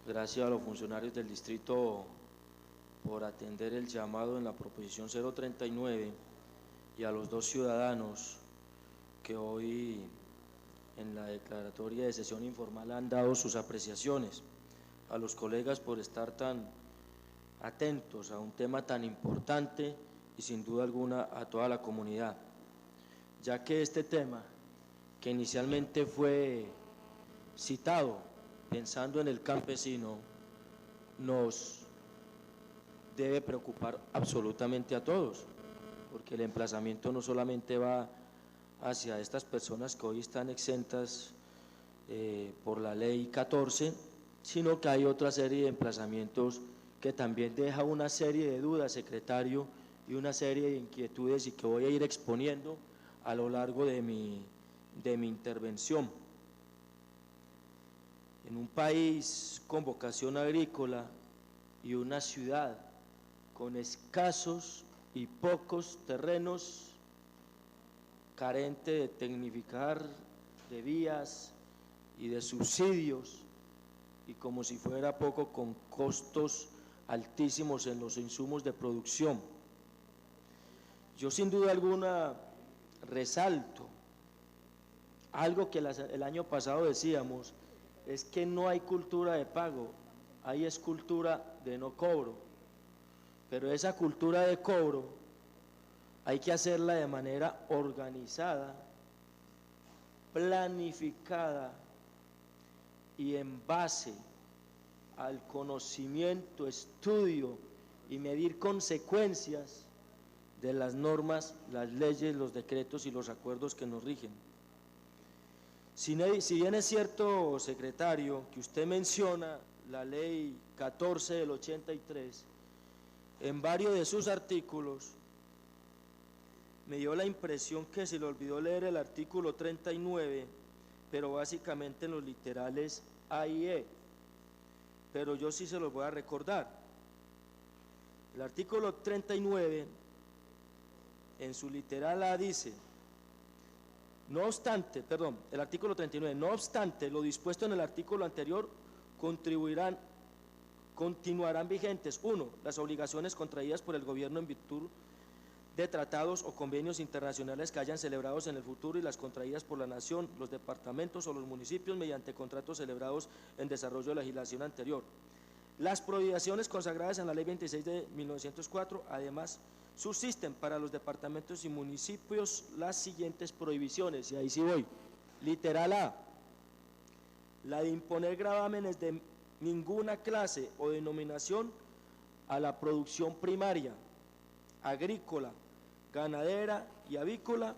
Gracias a los funcionarios del distrito por atender el llamado en la proposición 039 y a los dos ciudadanos que hoy en la declaratoria de sesión informal han dado sus apreciaciones, a los colegas por estar tan atentos a un tema tan importante y sin duda alguna a toda la comunidad, ya que este tema que inicialmente fue citado pensando en el campesino nos debe preocupar absolutamente a todos, porque el emplazamiento no solamente va hacia estas personas que hoy están exentas por la ley 14, sino que hay otra serie de emplazamientos que también deja una serie de dudas, secretario, y una serie de inquietudes y que voy a ir exponiendo a lo largo de mi intervención. En un país con vocación agrícola y una ciudad con escasos y pocos terrenos, carente de tecnificar, de vías y de subsidios, y como si fuera poco, con costos altísimos en los insumos de producción. Yo sin duda alguna resalto algo que el año pasado decíamos, es que no hay cultura de pago, hay es cultura de no cobro, pero esa cultura de cobro hay que hacerla de manera organizada, planificada y en base al conocimiento, estudio y medir consecuencias de las normas, las leyes, los decretos y los acuerdos que nos rigen. Si bien es cierto, secretario, que usted menciona la ley 14 del 83, en varios de sus artículos me dio la impresión que se le olvidó leer el artículo 39, pero básicamente en los literales A y E, pero yo sí se los voy a recordar. El artículo 39, en su literal A dice: no obstante, el artículo 39, no obstante lo dispuesto en el artículo anterior, continuarán vigentes: 1. Las obligaciones contraídas por el gobierno en virtud de tratados o convenios internacionales que hayan celebrados en el futuro y las contraídas por la nación, los departamentos o los municipios mediante contratos celebrados en desarrollo de la legislación anterior. Las prohibiciones consagradas en la ley 26 de 1904, además, subsisten para los departamentos y municipios las siguientes prohibiciones, y ahí sí voy. Literal A: la de imponer gravámenes de ninguna clase o denominación a la producción primaria, agrícola, ganadera y avícola,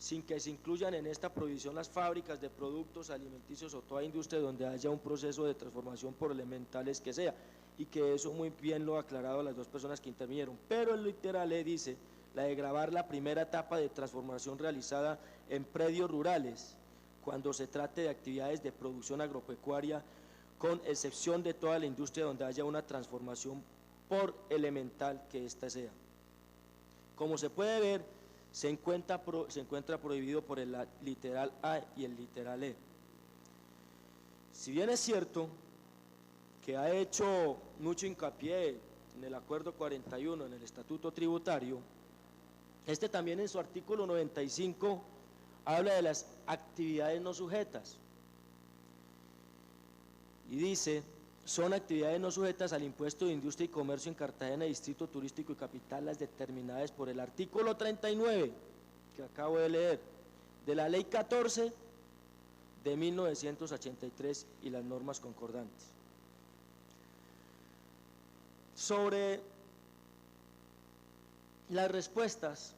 sin que se incluyan en esta prohibición las fábricas de productos alimenticios o toda industria donde haya un proceso de transformación, por elementales que sea, y que eso muy bien lo ha aclarado las dos personas que intervinieron. Pero el literal E dice: la de gravar la primera etapa de transformación realizada en predios rurales, cuando se trate de actividades de producción agropecuaria, con excepción de toda la industria donde haya una transformación, por elemental que ésta sea. Como se puede ver, se encuentra prohibido por el literal A y el literal E. Si bien es cierto que ha hecho mucho hincapié en el acuerdo 41, en el estatuto tributario, este también en su artículo 95 habla de las actividades no sujetas y dice: son actividades no sujetas al impuesto de industria y comercio en Cartagena, distrito turístico y capital, las determinadas por el artículo 39 que acabo de leer de la ley 14 de 1983 y las normas concordantes. Sobre las respuestas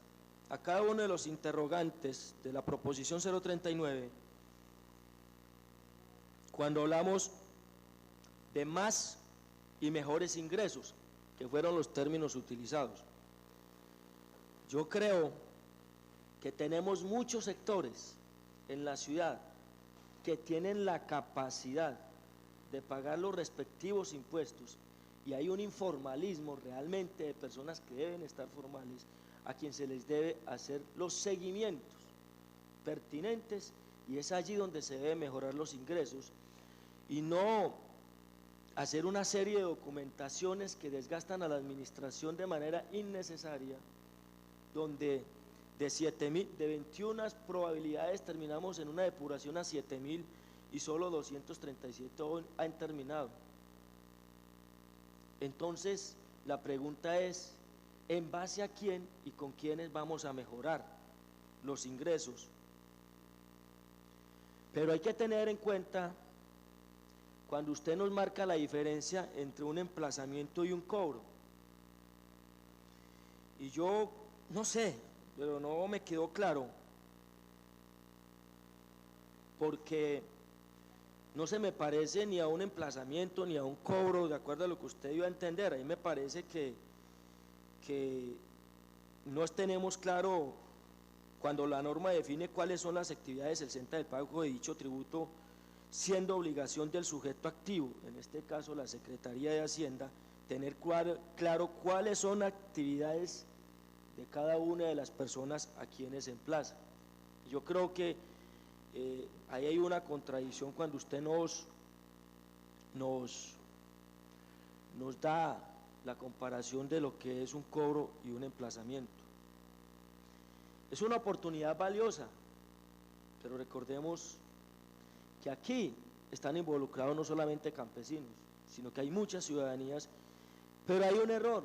a cada uno de los interrogantes de la proposición 039, cuando hablamos de más y mejores ingresos, que fueron los términos utilizados, yo creo que tenemos muchos sectores en la ciudad que tienen la capacidad de pagar los respectivos impuestos, y hay un informalismo realmente de personas que deben estar formales, a quien se les debe hacer los seguimientos pertinentes, y es allí donde se deben mejorar los ingresos, y no hacer una serie de documentaciones que desgastan a la administración de manera innecesaria, donde de 21 probabilidades terminamos en una depuración a 7.000 y solo 237 han terminado. Entonces, la pregunta es, ¿en base a quién y con quiénes vamos a mejorar los ingresos? Pero hay que tener en cuenta, cuando usted nos marca la diferencia entre un emplazamiento y un cobro, y yo no sé, pero no me quedó claro, porque no se me parece ni a un emplazamiento ni a un cobro, de acuerdo a lo que usted dio a entender. Ahí me parece que no tenemos claro, cuando la norma define cuáles son las actividades exentas del pago de dicho tributo, siendo obligación del sujeto activo, en este caso la Secretaría de Hacienda, tener claro cuáles son actividades de cada una de las personas a quienes emplaza. Yo creo que ahí hay una contradicción cuando usted nos da la comparación de lo que es un cobro y un emplazamiento. Es una oportunidad valiosa, pero recordemos que aquí están involucrados no solamente campesinos, sino que hay muchas ciudadanías, pero hay un error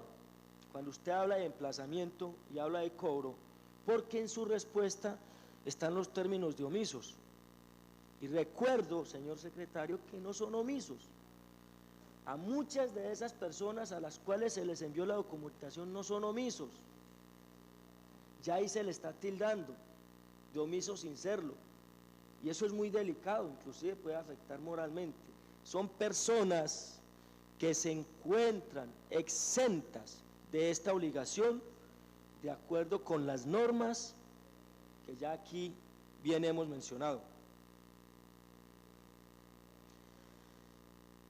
cuando usted habla de emplazamiento y habla de cobro, porque en su respuesta están los términos de omisos. Y recuerdo, señor secretario, que no son omisos. A muchas de esas personas a las cuales se les envió la documentación no son omisos. Ya ahí se le está tildando de omiso sin serlo. Y eso es muy delicado, inclusive puede afectar moralmente. Son personas que se encuentran exentas de esta obligación de acuerdo con las normas que ya aquí bien hemos mencionado.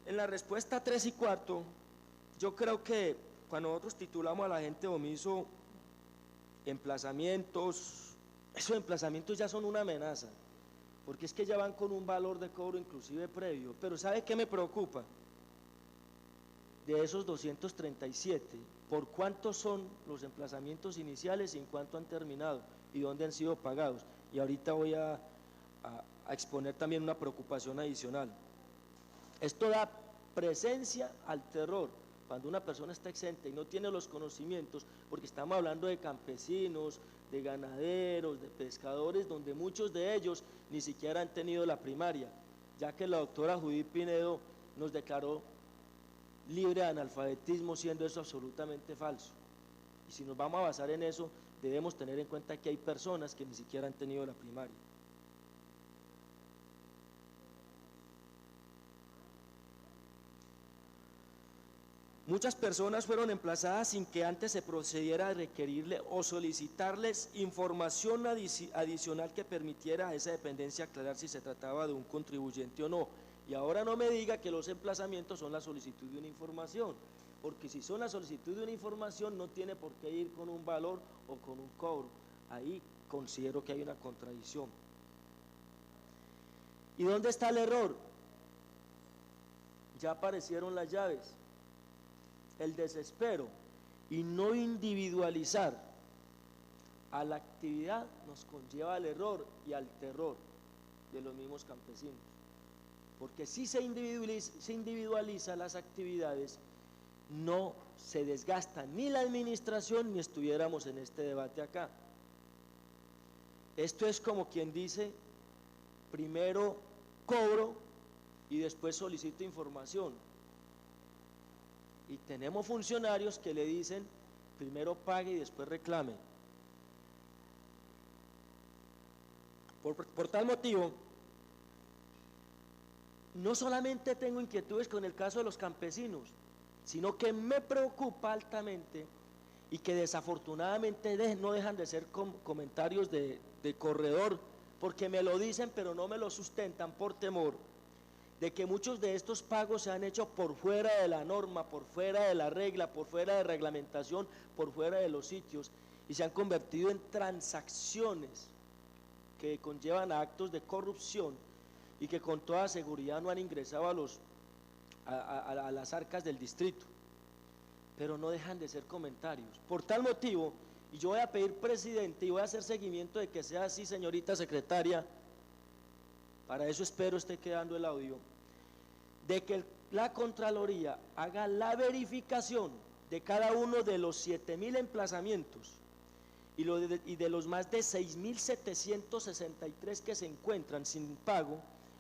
En la respuesta 3 y 4, yo creo que cuando nosotros titulamos a la gente omiso, emplazamientos, esos emplazamientos ya son una amenaza, porque es que ya van con un valor de cobro inclusive previo. Pero ¿sabe qué me preocupa? De esos 237, ¿por cuántos son los emplazamientos iniciales y en cuánto han terminado y dónde han sido pagados? Y ahorita voy a exponer también una preocupación adicional. Esto da presencia al terror cuando una persona está exenta y no tiene los conocimientos, porque estamos hablando de campesinos, de ganaderos, de pescadores, donde muchos de ellos ni siquiera han tenido la primaria, ya que la doctora Judith Pinedo nos declaró libre de analfabetismo, siendo eso absolutamente falso. Y si nos vamos a basar en eso, debemos tener en cuenta que hay personas que ni siquiera han tenido la primaria. Muchas personas fueron emplazadas sin que antes se procediera a requerirle o solicitarles información adicional que permitiera a esa dependencia aclarar si se trataba de un contribuyente o no. Y ahora no me diga que los emplazamientos son la solicitud de una información, porque si son la solicitud de una información no tiene por qué ir con un valor o con un cobro. Ahí considero que hay una contradicción. ¿Y dónde está el error? Ya aparecieron las llaves. El desespero y no individualizar a la actividad nos conlleva al error y al terror de los mismos campesinos, porque si se individualiza las actividades, no se desgasta ni la administración ni estuviéramos en este debate acá. Esto es como quien dice, primero cobro y después solicito información. Y tenemos funcionarios que le dicen, primero pague y después reclame. Por tal motivo, no solamente tengo inquietudes con el caso de los campesinos, sino que me preocupa altamente y que desafortunadamente no dejan de ser comentarios de corredor, porque me lo dicen pero no me lo sustentan por temor de que muchos de estos pagos se han hecho por fuera de la norma, por fuera de la regla, por fuera de reglamentación, por fuera de los sitios, y se han convertido en transacciones que conllevan a actos de corrupción y que con toda seguridad no han ingresado a los a las arcas del distrito, pero no dejan de ser comentarios. Por tal motivo, y yo voy a pedir, presidente, y voy a hacer seguimiento de que sea así, señorita secretaria, para eso espero esté quedando el audio, de que la Contraloría haga la verificación de cada uno de los 7.000 emplazamientos y de los más de 6.763 que se encuentran sin pago,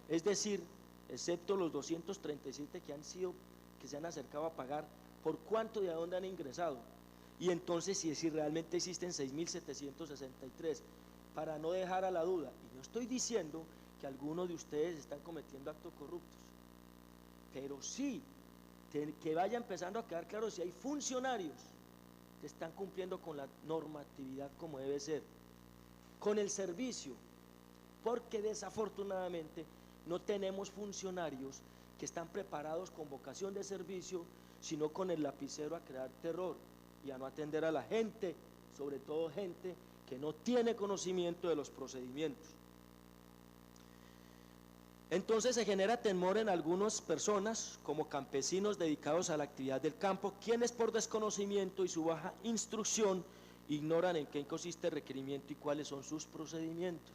es decir, excepto los 237 que se han acercado a pagar, por cuánto y a dónde han ingresado. Y entonces si realmente existen 6.763, para no dejar a la duda, y no estoy diciendo que algunos de ustedes están cometiendo actos corruptos, pero sí que vaya empezando a quedar claro si hay funcionarios que están cumpliendo con la normatividad como debe ser, con el servicio, porque desafortunadamente no tenemos funcionarios que están preparados con vocación de servicio, sino con el lapicero a crear terror y a no atender a la gente, sobre todo gente que no tiene conocimiento de los procedimientos. Entonces se genera temor en algunas personas, como campesinos dedicados a la actividad del campo, quienes por desconocimiento y su baja instrucción ignoran en qué consiste el requerimiento y cuáles son sus procedimientos.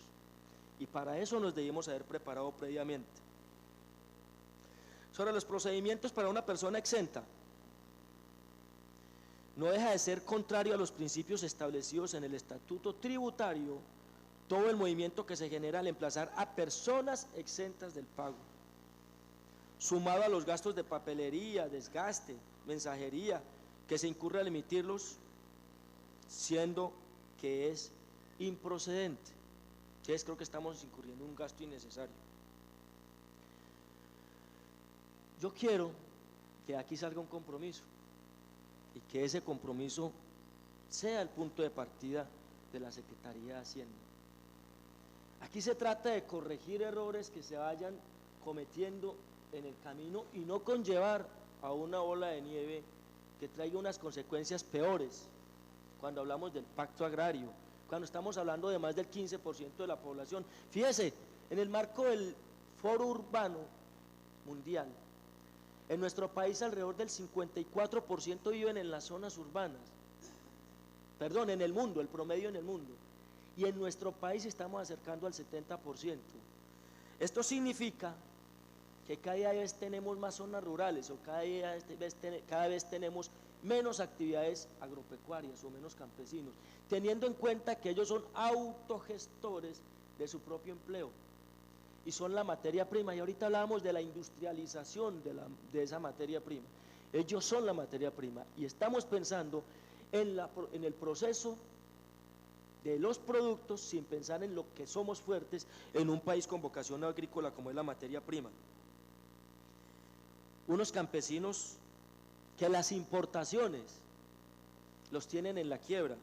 Y para eso nos debemos haber preparado previamente. Sobre los procedimientos para una persona exenta, no deja de ser contrario a los principios establecidos en el Estatuto Tributario todo el movimiento que se genera al emplazar a personas exentas del pago, sumado a los gastos de papelería, desgaste, mensajería, que se incurre al emitirlos, siendo que es improcedente. Entonces creo que estamos incurriendo en un gasto innecesario. Yo quiero que aquí salga un compromiso y que ese compromiso sea el punto de partida de la Secretaría de Hacienda. Aquí se trata de corregir errores que se vayan cometiendo en el camino y no conllevar a una ola de nieve que traiga unas consecuencias peores cuando hablamos del pacto agrario, cuando estamos hablando de más del 15% de la población. Fíjese, en el marco del Foro Urbano Mundial, en nuestro país alrededor del 54% viven en las zonas urbanas, perdón, en el mundo, el promedio en el mundo, y en nuestro país estamos acercando al 70%. Esto significa que cada vez tenemos más zonas rurales o cada vez tenemos menos actividades agropecuarias o menos campesinos, teniendo en cuenta que ellos son autogestores de su propio empleo y son la materia prima. Y ahorita hablábamos de la industrialización de esa materia prima. Ellos son la materia prima y estamos pensando en el proceso de los productos sin pensar en lo que somos fuertes en un país con vocación agrícola como es la materia prima. Unos campesinos que las importaciones los tienen en la quiebra,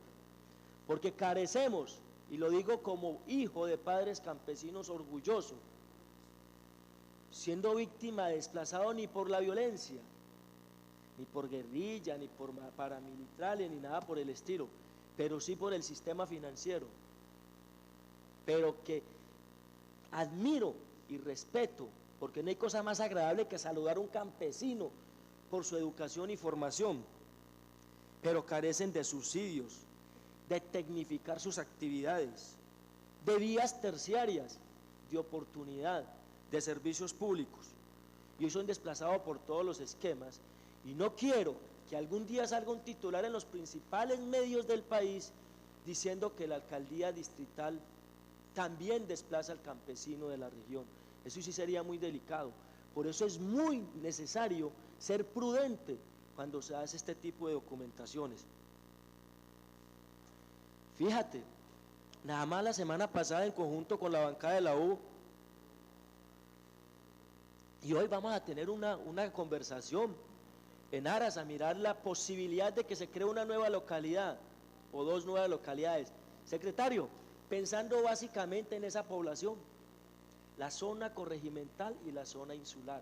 porque carecemos, y lo digo como hijo de padres campesinos orgulloso, siendo víctima desplazado ni por la violencia, ni por guerrilla, ni por paramilitares, ni nada por el estilo, pero sí por el sistema financiero, pero que admiro y respeto, porque no hay cosa más agradable que saludar a un campesino por su educación y formación, pero carecen de subsidios, de tecnificar sus actividades, de vías terciarias, de oportunidad, de servicios públicos, y hoy son desplazados por todos los esquemas, y no quiero que algún día salga un titular en los principales medios del país diciendo que la alcaldía distrital también desplaza al campesino de la región. Eso sí sería muy delicado. Por eso es muy necesario ser prudente cuando se hace este tipo de documentaciones. Fíjate, nada más la semana pasada en conjunto con la bancada de la U, y hoy vamos a tener una conversación en aras a mirar la posibilidad de que se cree una nueva localidad o dos nuevas localidades. Secretario, pensando básicamente en esa población, la zona corregimental y la zona insular,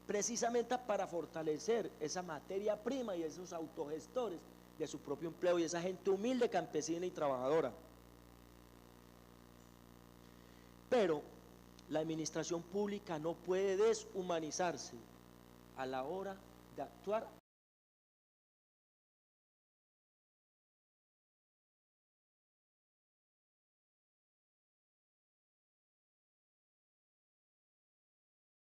precisamente para fortalecer esa materia prima y esos autogestores de su propio empleo y esa gente humilde, campesina y trabajadora. Pero la administración pública no puede deshumanizarse a la hora de actuar